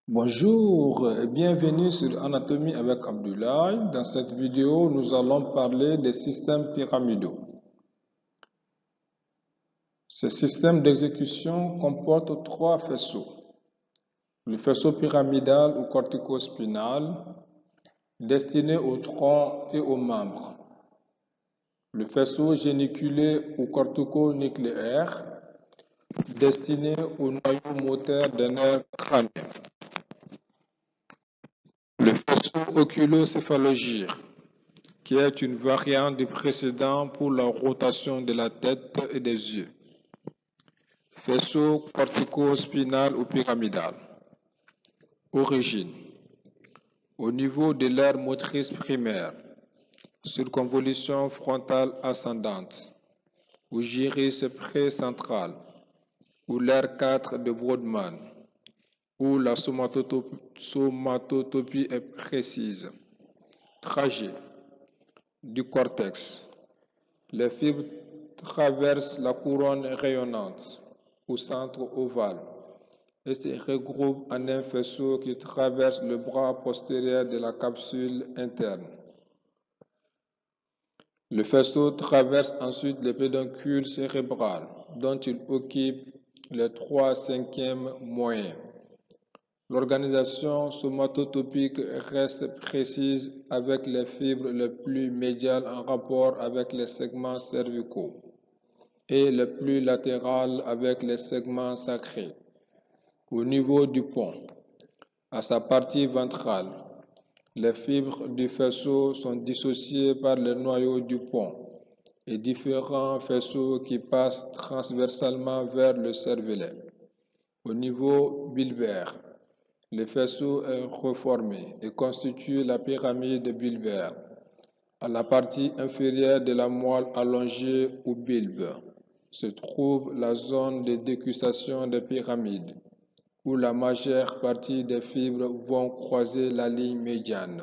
Bonjour et bienvenue sur Anatomie avec Abdoulaye. Dans cette vidéo, nous allons parler des systèmes pyramidaux. Ces systèmes d'exécution comportent trois faisceaux. Le faisceau pyramidal ou corticospinal, destiné au tronc et aux membres. Le faisceau géniculé ou cortico-nucléaire, destiné au noyau moteur des nerfs crâniens. Le faisceau oculocéphalogyre, qui est une variante du précédent pour la rotation de la tête et des yeux. Faisceau cortico-spinal ou pyramidal. Origine. Au niveau de l'aire motrice primaire, circonvolution frontale ascendante, ou gyrus précentral, ou l'aire 4 de Brodmann, où la somatotopie est précise. Trajet du cortex. Les fibres traversent la couronne rayonnante au centre ovale et se regroupent en un faisceau qui traverse le bras postérieur de la capsule interne. Le faisceau traverse ensuite le pédoncule cérébral, dont il occupe les 3/5 moyens. L'organisation somatotopique reste précise avec les fibres les plus médiales en rapport avec les segments cervicaux et les plus latérales avec les segments sacrés. Au niveau du pont, à sa partie ventrale, les fibres du faisceau sont dissociées par le noyau du pont et différents faisceaux qui passent transversalement vers le cervelet. Au niveau bulbaire, le faisceau est reformé et constitue la pyramide bulbaire. À la partie inférieure de la moelle allongée ou bulbe se trouve la zone de décussation des pyramides, où la majeure partie des fibres vont croiser la ligne médiane.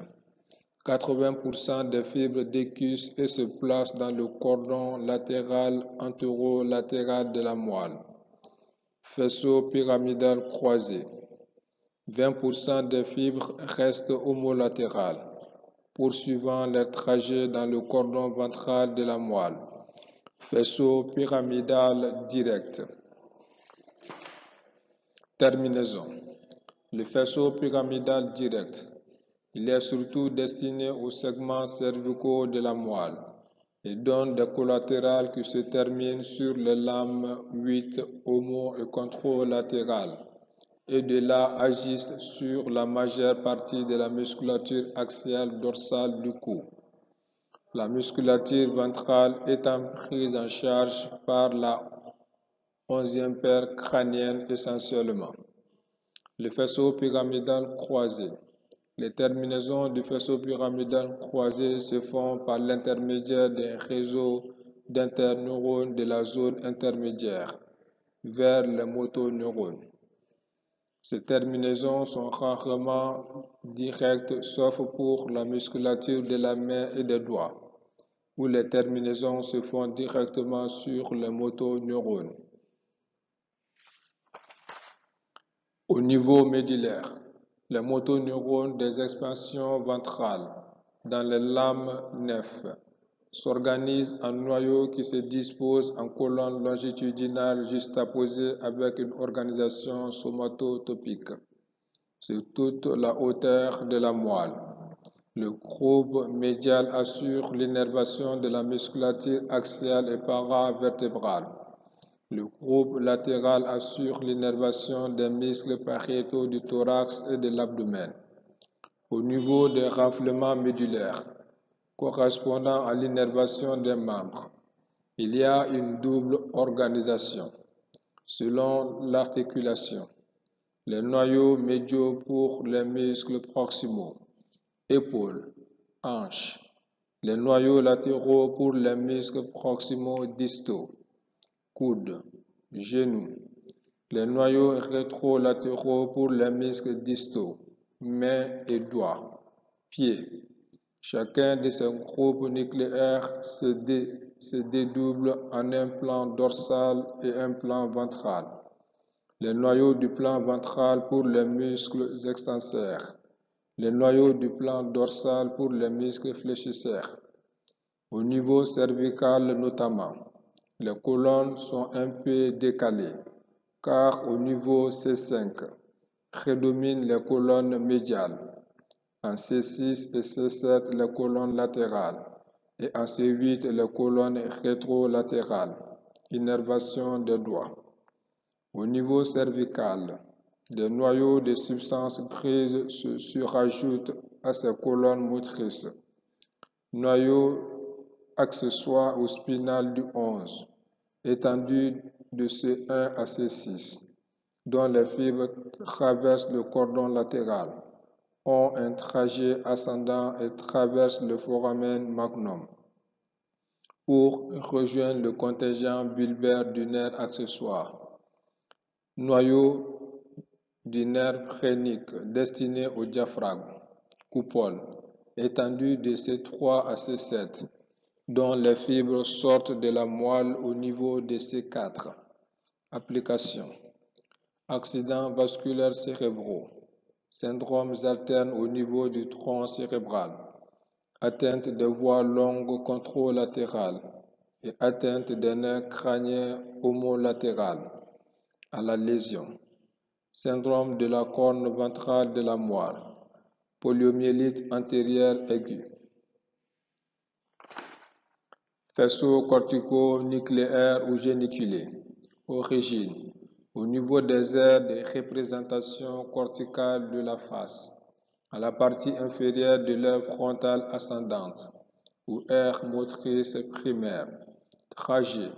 80% des fibres décussent et se placent dans le cordon latéral antérolatéral de la moelle. Faisceau pyramidal croisé. 20% des fibres restent homolatérales, poursuivant leur trajet dans le cordon ventral de la moelle. Faisceau pyramidal direct. Terminaison. Le faisceau pyramidal direct. Il est surtout destiné aux segments cervicaux de la moelle et donne des collatérales qui se terminent sur les lames 8 homo- et contralatérales et de là agissent sur la majeure partie de la musculature axiale dorsale du cou. La musculature ventrale étant prise en charge par la 11e paire crânienne essentiellement. Le faisceau pyramidal croisé. Les terminaisons du faisceau pyramidal croisé se font par l'intermédiaire d'un réseau d'interneurones de la zone intermédiaire vers les motoneurones. Ces terminaisons sont rarement directes sauf pour la musculature de la main et des doigts, où les terminaisons se font directement sur les motoneurones. Au niveau médillaire, les motoneurones des expansions ventrales dans les lames nef s'organisent en noyaux qui se disposent en colonne longitudinale juxtaposée avec une organisation somatotopique sur toute la hauteur de la moelle. Le groupe médial assure l'innervation de la musculature axiale et paravertébrale. Le groupe latéral assure l'innervation des muscles pariétaux du thorax et de l'abdomen. Au niveau des renflements médulaires, correspondant à l'innervation des membres, il y a une double organisation. Selon l'articulation, les noyaux médiaux pour les muscles proximaux, épaules, hanches, les noyaux latéraux pour les muscles proximaux distaux, coudes, genoux, les noyaux rétrolatéraux pour les muscles distaux, mains et doigts, pieds. Chacun de ces groupes nucléaires se dédouble en un plan dorsal et un plan ventral. les noyaux du plan ventral pour les muscles extenseurs, les noyaux du plan dorsal pour les muscles fléchisseurs. Au niveau cervical notamment, les colonnes sont un peu décalées, car au niveau C5 prédominent les colonnes médiales, en C6 et C7 les colonnes latérales, et en C8 les colonnes rétrolatérales, innervation des doigts. Au niveau cervical, des noyaux de substances grises se surajoutent à ces colonnes motrices. Noyau accessoire au spinal du 11, étendu de C1 à C6, dont les fibres traversent le cordon latéral, ont un trajet ascendant et traversent le foramen magnum pour rejoindre le contingent bulbaire du nerf accessoire. Noyau du nerf phrénique destiné au diaphragme, coupole, étendu de C3 à C7, dont les fibres sortent de la moelle au niveau de C4. Application. Accidents vasculaires cérébraux. Syndromes alternes au niveau du tronc cérébral. Atteinte des voies longues contralatérales et atteinte des nerfs crâniens homolatérales à la lésion. Syndrome de la corne ventrale de la moelle. Poliomyélite antérieure aiguë. Faisceau cortico-nucléaire ou géniculé. Origine. Au niveau des aires de représentation corticale de la face, à la partie inférieure de l'aire frontale ascendante, ou aire motrice primaire. Trajet.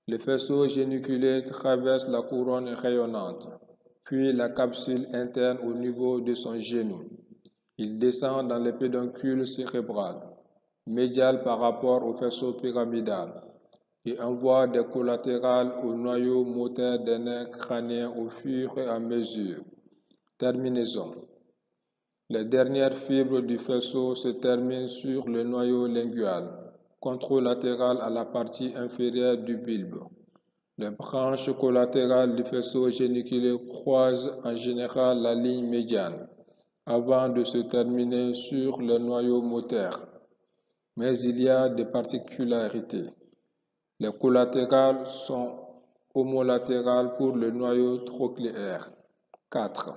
Le faisceau géniculé traverse la couronne rayonnante, puis la capsule interne au niveau de son genou. Il descend dans le pédoncule cérébral, médial par rapport au faisceau pyramidal, et envoie des collatérales au noyau moteur des nerfs crâniens au fur et à mesure. Terminaison. Les dernières fibres du faisceau se terminent sur le noyau lingual, contralatéral à la partie inférieure du bulbe. Les branches collatérales du faisceau géniculé croisent en général la ligne médiane, avant de se terminer sur le noyau moteur. Mais il y a des particularités. Les collatérales sont homolatérales pour le noyau trochléaire. 4.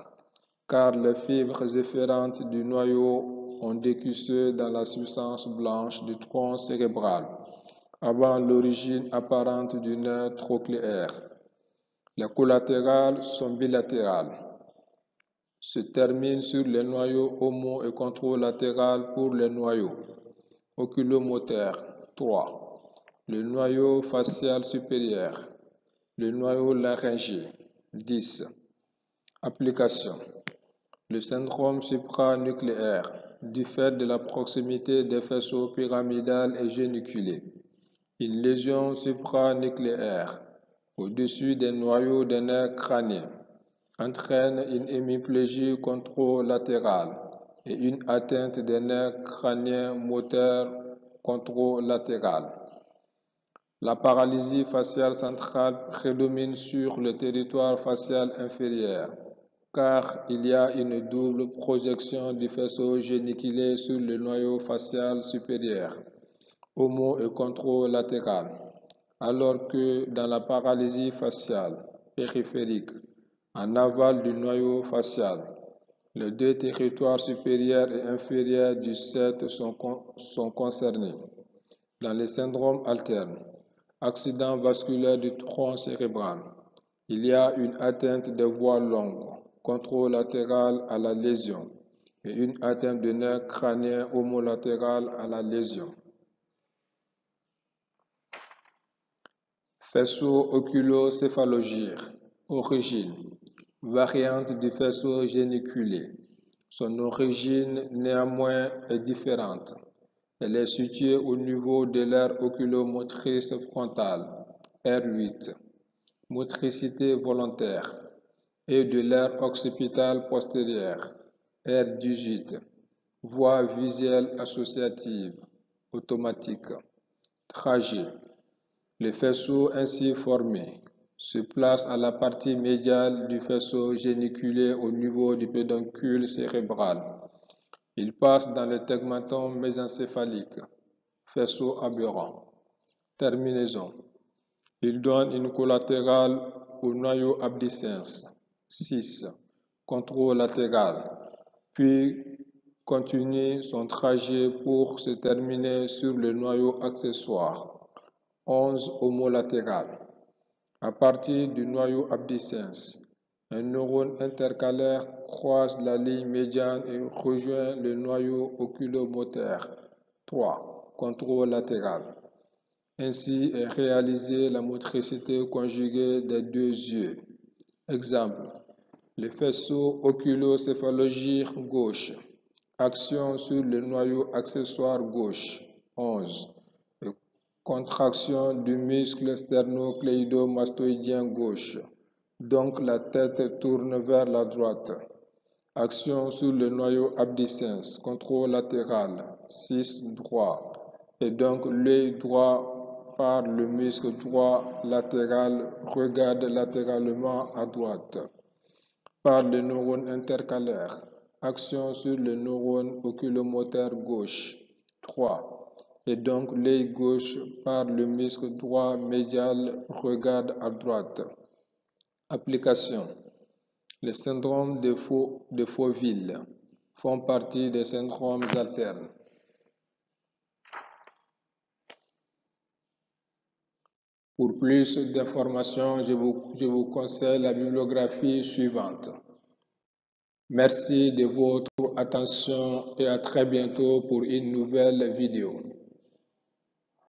Car les fibres efférentes du noyau ont décussé dans la substance blanche du tronc cérébral, avant l'origine apparente du nerf trochléaire. Les collatérales sont bilatérales, se terminent sur les noyaux homo- et contralatérales pour les noyaux oculomoteurs. 3. Le noyau facial supérieur, le noyau laryngé. 10. Application. Le syndrome supranucléaire, du fait de la proximité des faisceaux pyramidal et géniculé. Une lésion supranucléaire au-dessus des noyaux des nerfs crâniens entraîne une hémiplégie contralatérale et une atteinte des nerfs crâniens moteurs contralatérales. La paralysie faciale centrale prédomine sur le territoire facial inférieur, car il y a une double projection du faisceau géniculé sur le noyau facial supérieur, homo- et contralatéral, alors que dans la paralysie faciale périphérique, en aval du noyau facial, les deux territoires supérieurs et inférieurs du septum sont concernés. Dans les syndromes alternes, accident vasculaire du tronc cérébral, il y a une atteinte des voies longues, contralatérale à la lésion, et une atteinte de nerf crânien homolatéral à la lésion. Faisceau oculocéphalogire. Origine. Variante du faisceau géniculé. Son origine néanmoins est différente. Elle est située au niveau de l'aire oculomotrice frontale, R8, motricité volontaire, et de l'aire occipitale postérieure, R18, voie visuelle associative, automatique. Trajet. Le faisceau ainsi formé se place à la partie médiale du faisceau géniculé au niveau du pédoncule cérébral. Il passe dans le tegmentum mésencéphalique, faisceau aberrant. Terminaison. Il donne une collatérale au noyau abducens. 6. Contrôle latéral. Puis continue son trajet pour se terminer sur le noyau accessoire. 11. Homolatéral. À partir du noyau abducens, un neurone intercalaire croise la ligne médiane et rejoint le noyau oculomoteur. 3. Contrôle latéral. Ainsi est réalisée la motricité conjuguée des deux yeux. Exemple, le faisceau oculocéphalogique gauche. Action sur le noyau accessoire gauche. 11. Contraction du muscle sternocléido-mastoïdien gauche. Donc la tête tourne vers la droite. Action sur le noyau abducens. Contrôle latéral. 6 droit. Et donc l'œil droit par le muscle droit latéral regarde latéralement à droite. Par le neurone intercalaire. Action sur le neurone oculomoteur gauche. 3. Et donc l'œil gauche par le muscle droit médial regarde à droite. Application. Les syndromes de Fauville font partie des syndromes alternes. Pour plus d'informations, je vous conseille la bibliographie suivante. Merci de votre attention et à très bientôt pour une nouvelle vidéo.